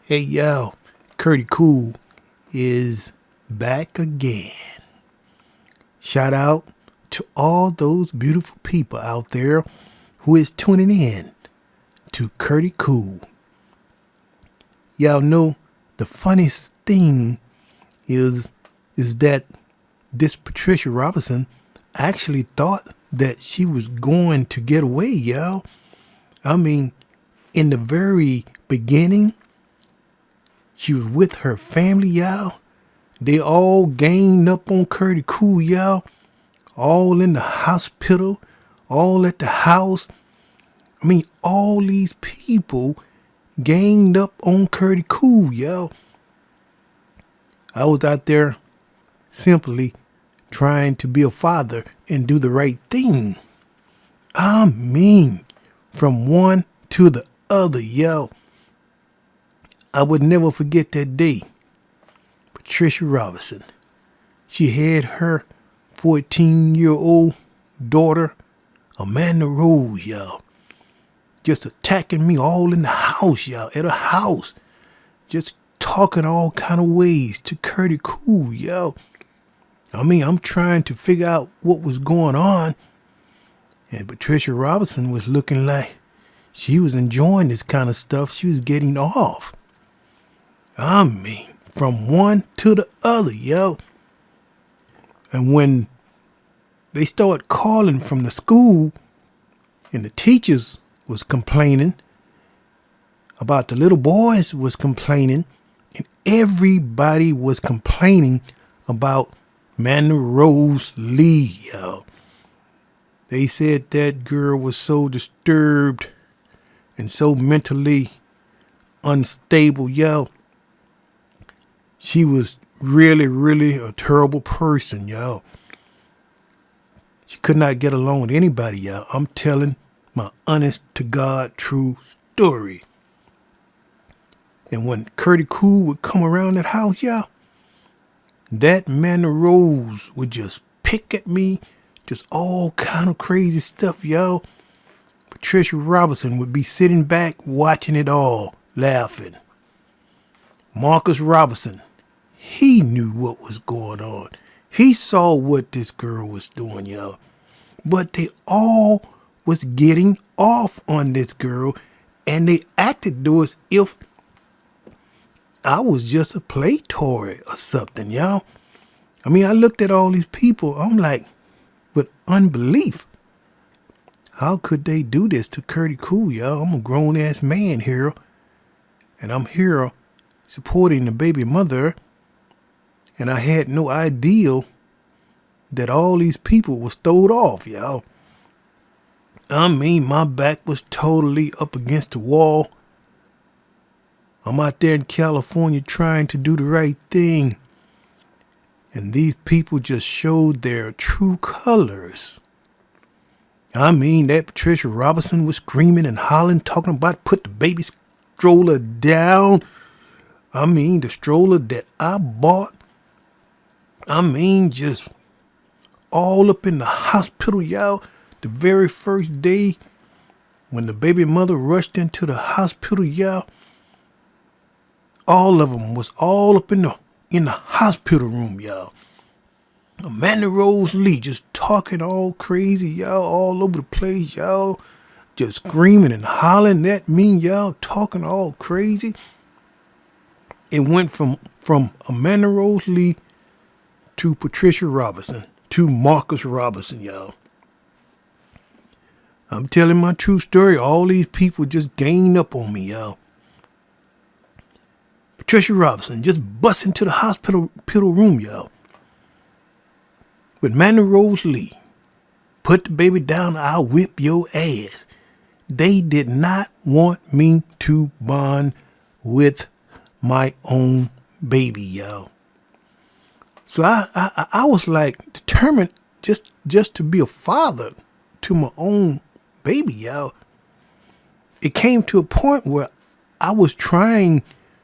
Hey yo, Curdy Cool is back again. Shout out to all those beautiful people out there who is tuning in to Curdy Cool. Y'all know the funniest thing is that this Patricia Robinson actually thought that she was going to get away, y'all. I mean, in the very beginning, she was with her family, y'all. They all ganged up on Curdy Cool, y'all. All in the hospital, all at the house. I mean, all these people ganged up on Curdy Cool, y'all. I was out there simply trying to be a father and do the right thing. I mean, from one to the other, yo. I would never forget that day. Patricia Robinson. She had her 14-year-old daughter, Amanda Rose, y'all. Just attacking me all in the house, y'all. At her house. Just talking all kind of ways to Curdy Cool, yo. I mean, I'm trying to figure out what was going on. And Patricia Robinson was looking like she was enjoying this kind of stuff. She was getting off. I mean, from one to the other, yo. And when they started calling from the school and the teachers was complaining about the little boys was complaining and everybody was complaining about Amanda Rose Lee, yo. They said that girl was so disturbed and so mentally unstable, yo. She was really, really a terrible person, yo. She could not get along with anybody, yo. I'm telling my honest to God true story. And when Curdy Cool would come around that house, yo, that Amanda Rose would just pick at me, just all kind of crazy stuff, yo. Patricia Robinson would be sitting back watching it all, laughing. Marcus Robinson, he knew what was going on. He saw what this girl was doing, yo. But they all was getting off on this girl, and they acted to as if I was just a play toy or something, yo. I mean, I looked at all these people, I'm like, with unbelief. How could they do this to Curdy Cool, yo? I'm a grown-ass man here, and I'm here supporting the baby mother, and I had no idea that all these people was throwed off, yo. I mean, my back was totally up against the wall. I'm out there in California trying to do the right thing, and these people just showed their true colors. I mean, that Patricia Robinson was screaming and hollering, talking about put the baby stroller down. I mean, the stroller that I bought. I mean, just all up in the hospital, y'all. The very first day when the baby mother rushed into the hospital, y'all. All of them was all up in the hospital room, y'all. Amanda Rose Lee just talking all crazy, y'all, all over the place, y'all. Just screaming and hollering at me, y'all, talking all crazy. It went from Amanda Rose Lee to Patricia Robinson to Marcus Robinson, y'all. I'm telling my true story. All these people just ganged up on me, y'all. Patricia Robinson just bust into the hospital room, y'all. With Amanda Rose Lee. Put the baby down, I'll whip your ass. They did not want me to bond with my own baby, y'all. So I was like determined just to be a father to my own baby, y'all. It came to a point where I was trying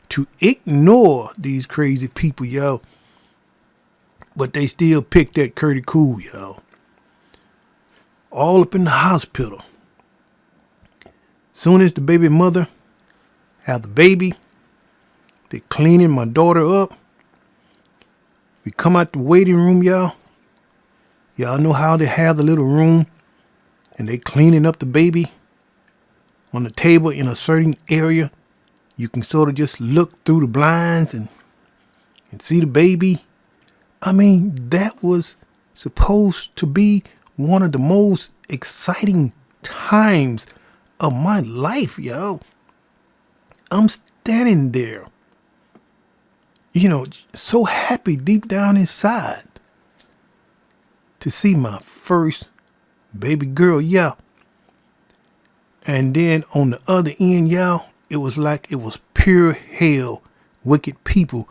to ignore these crazy people, yo. But they still picked that Curdy Cool, yo. All up in the hospital. Soon as the baby mother had the baby, They cleaning my daughter up. We come out the waiting room, y'all. Y'all know how they have the little room and they cleaning up the baby on the table in a certain area. You can sort of just look through the blinds and see the baby. I mean, that was supposed to be one of the most exciting times of my life, yo. I'm standing there, so happy deep down inside to see my first baby girl, yeah. And then on the other end, y'all, it was like it was pure hell. Wicked people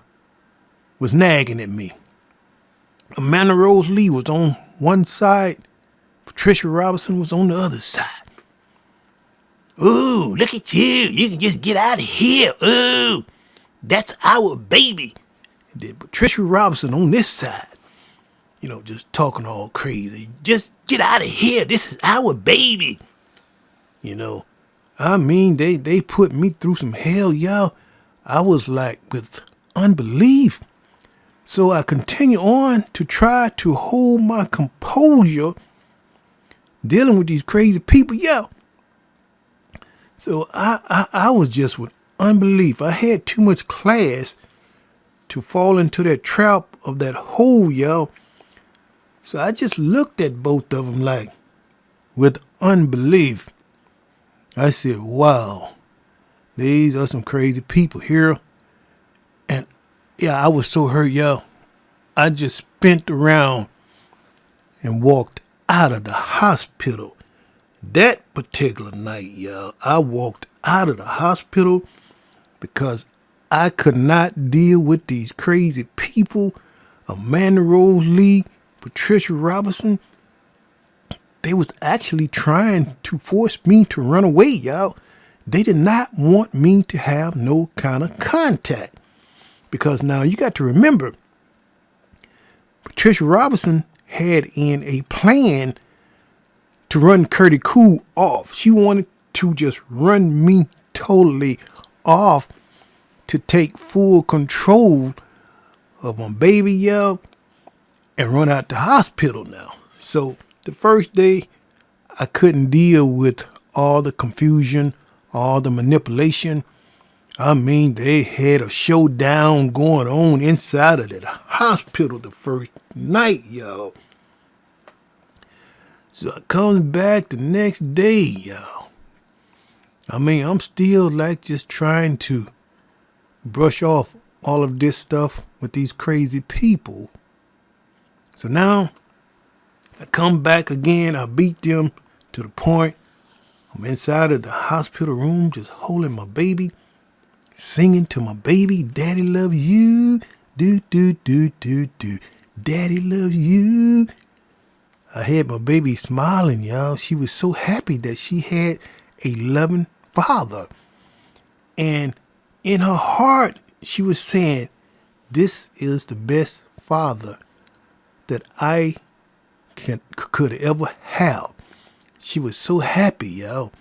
was nagging at me. Amanda Rose Lee was on one side. Patricia Robinson was on the other side. Ooh, look at you. You can just get out of here. Ooh, that's our baby. And then Patricia Robinson on this side, just talking all crazy. Just get out of here. This is our baby. I mean, they put me through some hell, y'all. I was like with unbelief. So I continue on to try to hold my composure dealing with these crazy people, yo. So I was just with unbelief. I had too much class to fall into that trap of that hole, yo. So I just looked at both of them like with unbelief. I said, wow, these are some crazy people here. And yeah, I was so hurt, yo. I just spent around and walked out of the hospital. That particular night, yo, I walked out of the hospital because I could not deal with these crazy people. Amanda Rose Lee, Patricia Robinson. They was actually trying to force me to run away, y'all. They did not want me to have no kind of contact. Because now you got to remember, Patricia Robinson had in a plan to run CURTIEECOOL off. She wanted to just run me totally off to take full control of my baby, y'all, and run out the hospital now. So the first day, I couldn't deal with all the confusion, all the manipulation. I mean, they had a showdown going on inside of that hospital the first night, yo. So I come back the next day, yo. I mean, I'm still like just trying to brush off all of this stuff with these crazy people. So now I come back again. I beat them to the point I'm inside of the hospital room just holding my baby, singing to my baby, Daddy loves you, do, do, do, do, do. Daddy loves you. I had my baby smiling, y'all. She was so happy that she had a loving father. And in her heart, she was saying, this is the best father that I could ever have. She was so happy, yo.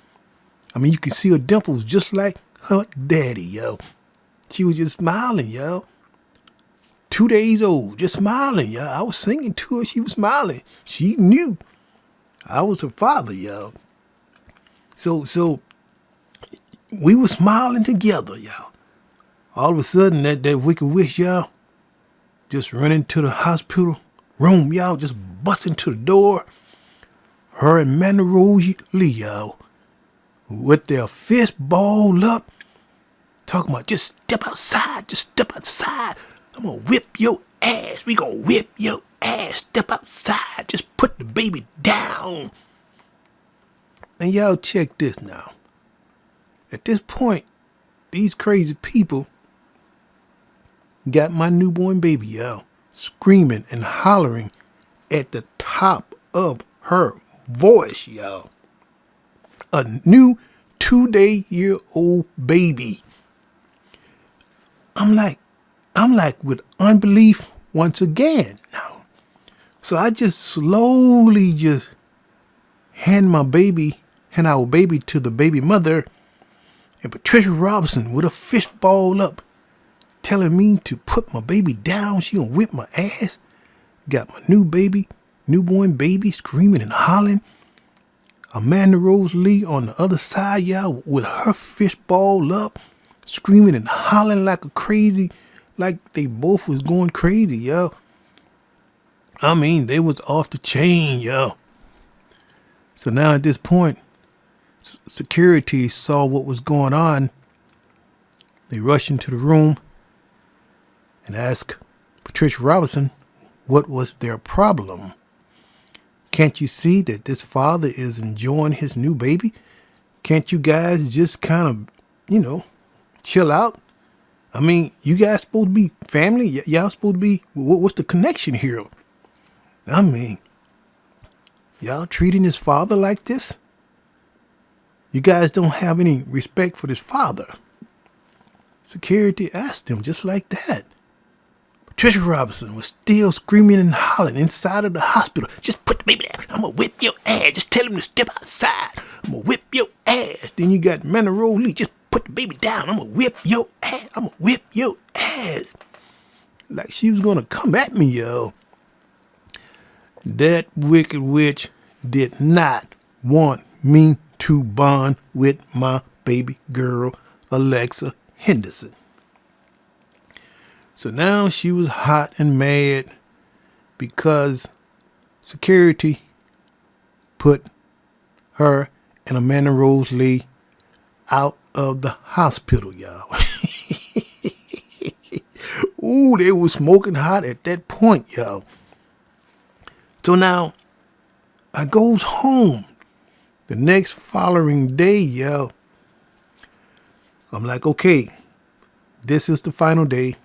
I mean, you can see her dimples just like her daddy, yo. She was just smiling, yo. 2 days old, just smiling, yo. I was singing to her. She was smiling. She knew I was her father, yo. So we were smiling together, yo. All of a sudden, that wicked witch, y'all, just running to the hospital room, y'all, just busting to the door. Her and Amanda Rose Lee, y'all, with their fist balled up, talking about just step outside, just step outside. I'm gonna whip your ass. We gonna whip your ass. Step outside. Just put the baby down. And y'all check this now. At this point, these crazy people got my newborn baby, y'all, screaming and hollering at the top of her voice, y'all. A new 2-day-old baby. I'm like with unbelief once again now. So I just slowly just hand our baby to the baby mother, and Patricia Robinson with a fistball up telling me to put my baby down. She gonna whip my ass. Got my newborn baby screaming and hollering. Amanda Rose Lee on the other side, y'all, with her fishball up, screaming and hollering like a crazy, like they both was going crazy, yo. I mean, they was off the chain, yo. So now at this point, security saw what was going on. They rushed into the room and asked Patricia Robinson what was their problem. Can't you see that this father is enjoying his new baby? Can't you guys just kind of, chill out? I mean, you guys supposed to be family? Y'all supposed to be, what's the connection here? I mean, y'all treating his father like this? You guys don't have any respect for this father. Security asked him just like that. Patricia Robinson was still screaming and hollering inside of the hospital. Just put the baby down. I'm going to whip your ass. Just tell him to step outside. I'm going to whip your ass. Then you got Amanda Rose Lee. Just put the baby down. I'm going to whip your ass. I'm going to whip your ass. Like she was going to come at me, yo. That wicked witch did not want me to bond with my baby girl, Alexa Henderson. So now she was hot and mad because security put her and Amanda Rose Lee out of the hospital, y'all. Ooh, they were smoking hot at that point, y'all. So now I goes home the next following day, y'all. I'm like, okay, this is the final day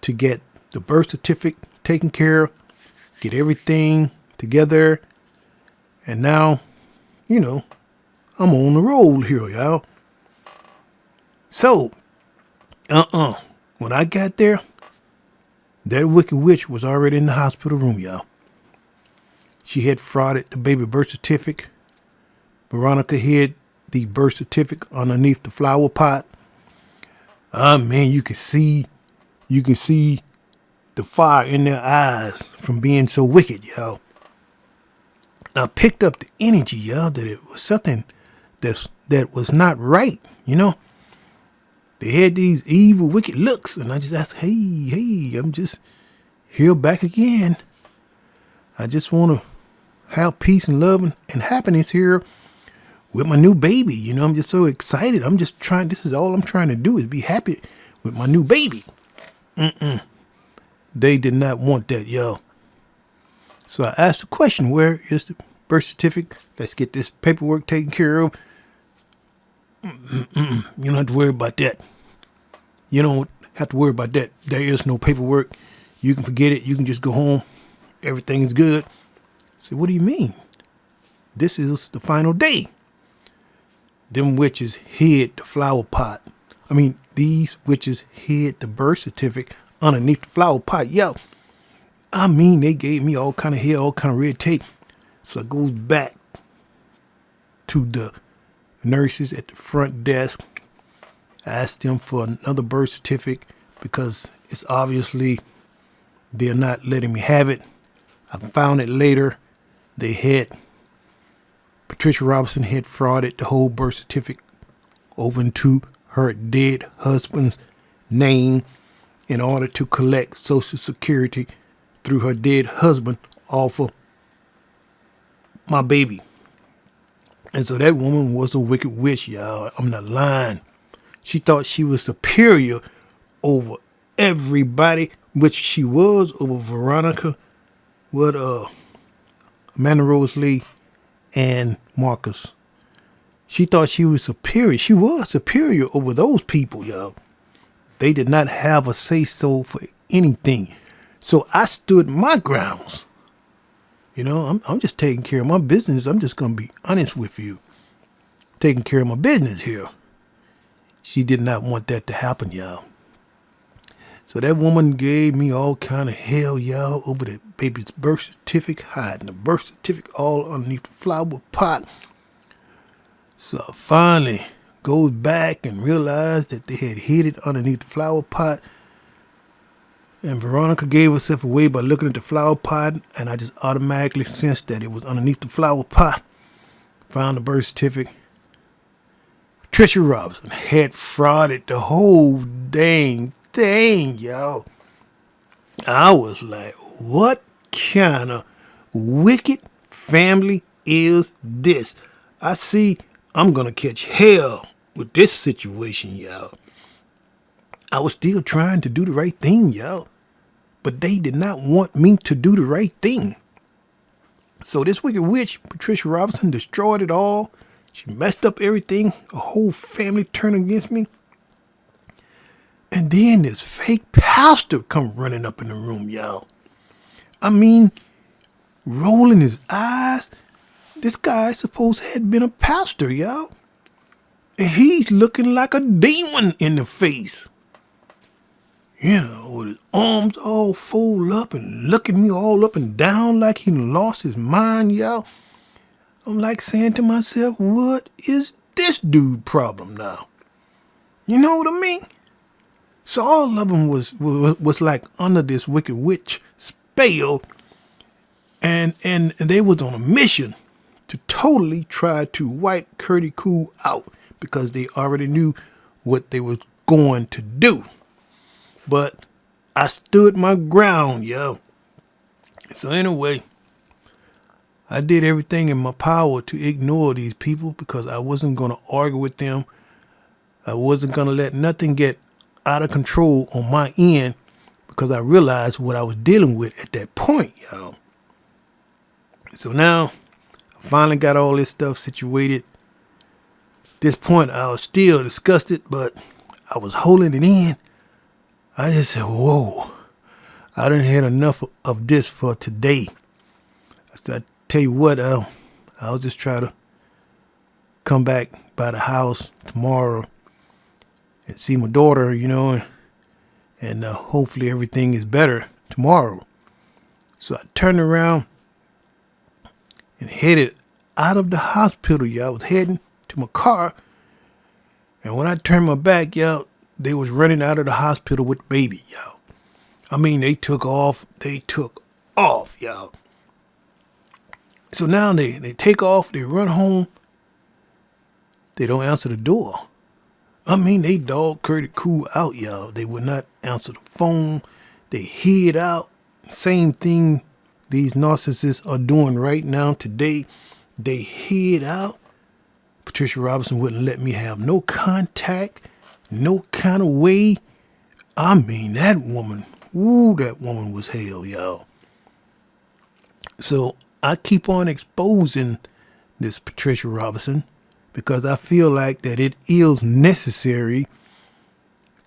to get the birth certificate taken care of, get everything together. And now, I'm on the roll here, y'all. So, when I got there, that wicked witch was already in the hospital room, y'all. She had frauded the baby birth certificate. Veronica hid the birth certificate underneath the flower pot. Man, you can see the fire in their eyes from being so wicked, yo. I picked up the energy, yo, that it was something that was not right, They had these evil, wicked looks, and I just asked, hey, I'm just here back again. I just want to have peace and love and happiness here with my new baby. I'm just so excited. This is all I'm trying to do is be happy with my new baby. They did not want that, yo. So I asked the question, where is the birth certificate? Let's get this paperwork taken care of. You don't have to worry about that. You don't have to worry about that. There is no paperwork. You can forget it. You can just go home. Everything is good. I said, what do you mean? This is the final day. Them witches hid the flower pot. These witches hid the birth certificate underneath the flower pot. Yo, they gave me all kind of hell, all kind of red tape. So I goes back to the nurses at the front desk. I asked them for another birth certificate because it's obviously they're not letting me have it. I found it later. Patricia Robinson had frauded the whole birth certificate over into her dead husband's name in order to collect Social Security through her dead husband off of my baby. And so that woman was a wicked witch, y'all. I'm not lying. She thought she was superior over everybody, which she was over Veronica, Amanda Rose Lee, and Marcus. She thought she was superior. She was superior over those people, y'all. They did not have a say-so for anything. So I stood my grounds. I'm just taking care of my business. I'm just going to be honest with you. Taking care of my business here. She did not want that to happen, y'all. So that woman gave me all kind of hell, y'all, over the baby's birth certificate, hiding the birth certificate all underneath the flower pot. So I finally goes back and realized that they had hid it underneath the flower pot. And Veronica gave herself away by looking at the flower pot, and I just automatically sensed that it was underneath the flower pot. Found the birth certificate. Patricia Robinson had frauded the whole dang thing, yo. I was like, what kind of wicked family is this? I see I'm going to catch hell with this situation, yo. I was still trying to do the right thing, yo. But they did not want me to do the right thing. So this wicked witch, Patricia Robinson, destroyed it all. She messed up everything. A whole family turned against me. And then this fake pastor come running up in the room, yo. I mean, rolling his eyes. This guy supposed had been a pastor, yo. And he's looking like a demon in the face. You know, with his arms all folded up and looking me all up and down like he lost his mind, yo. I'm like saying to myself, what is this dude problem now? You know what I mean? So all of them was like under this wicked witch spell, and they was on a mission to totally try to wipe Curtie Cool out because they already knew what they was going to do. But I stood my ground, yo. So anyway, I did everything in my power to ignore these people because I wasn't going to argue with them. I wasn't going to let nothing get out of control on my end because I realized what I was dealing with at that point, yo. So now I finally got all this stuff situated. At this point, I was still disgusted, but I was holding it in. I just said, whoa, I done had enough of this for today. I said, I tell you what, I'll just try to come back by the house tomorrow and see my daughter, you know, and hopefully everything is better tomorrow. So I turned around and headed out of the hospital, y'all. I was heading to my car, and when I turned my back, y'all, they was running out of the hospital with baby, y'all. I mean, they took off, y'all. So now they take off, they run home, they don't answer the door. I mean, they dog Curtie Cool out, y'all. They would not answer the phone. They hid out. Same thing these narcissists are doing right now today. They hid out. Patricia Robinson wouldn't let me have no contact, no kind of way. I mean, that woman was hell, y'all. So I keep on exposing this Patricia Robinson because I feel like that it is necessary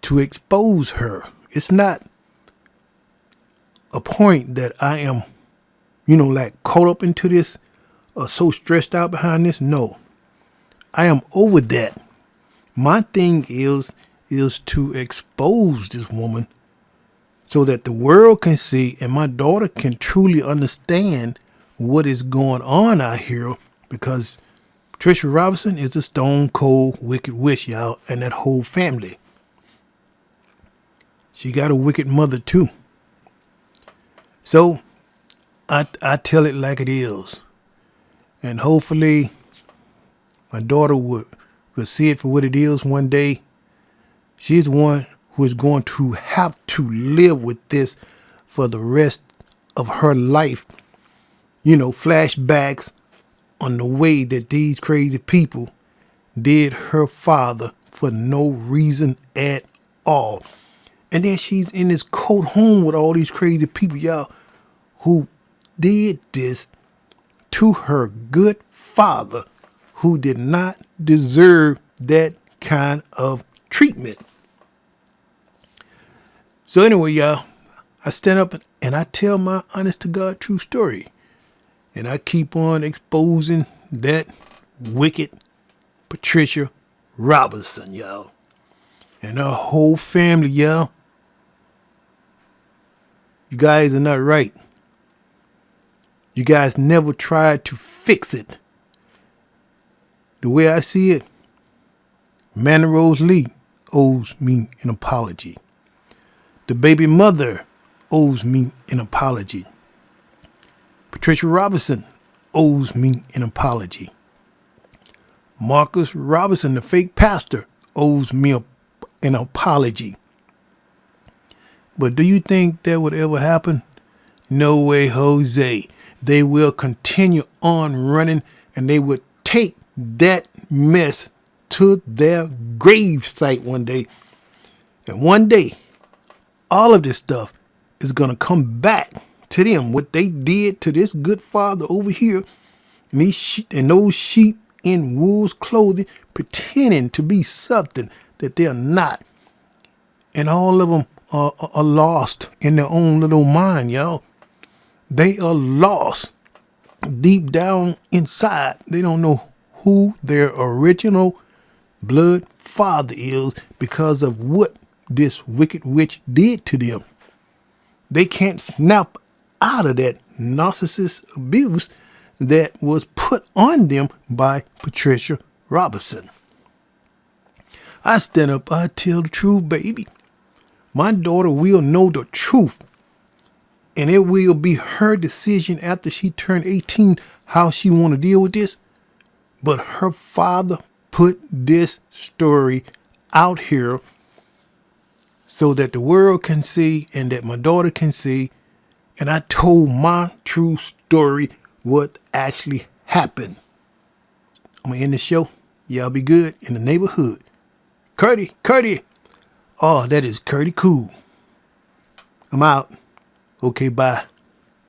to expose her. It's not a point that I am, like caught up into this or so stressed out behind this. No, I am over that. My thing is to expose this woman so that the world can see and my daughter can truly understand what is going on out here, because Patricia Robinson is a stone cold wicked witch, y'all, and that whole family. She got a wicked mother too. So I tell it like it is. And hopefully my daughter will see it for what it is one day. She's the one who is going to have to live with this for the rest of her life. Flashbacks on the way that these crazy people did her father for no reason at all. And then she's in this cold home with all these crazy people, y'all, who did this to her good father, who did not deserve that kind of treatment. So anyway, y'all, I stand up and I tell my honest to God true story. And I keep on exposing that wicked Patricia Robinson, y'all. And her whole family, y'all. You guys are not right. You guys never tried to fix it. The way I see it, Manny Rose Lee owes me an apology. The baby mother owes me an apology. Patricia Robinson owes me an apology. Marcus Robinson, the fake pastor, owes me an apology. But do you think that would ever happen? No way, Jose. They will continue on running, and they would take that mess to their grave site one day. And one day, all of this stuff is going to come back to them. What they did to this good father over here, and those sheep in wolves' clothing, pretending to be something that they're not. And all of them are lost in their own little mind, y'all. They are lost deep down inside. They don't know who their original blood father is because of what this wicked witch did to them. They can't snap out of that narcissist abuse that was put on them by Patricia Robinson. I stand up, I tell the truth, baby. My daughter will know the truth, and it will be her decision after she turned 18 how she want to deal with this. But her father put this story out here so that the world can see and that my daughter can see. And I told my true story, what actually happened. I'm going to end the show. Y'all be good in the neighborhood. Curtie. Oh, that is Curtie Cool. I'm out. Okay, bye.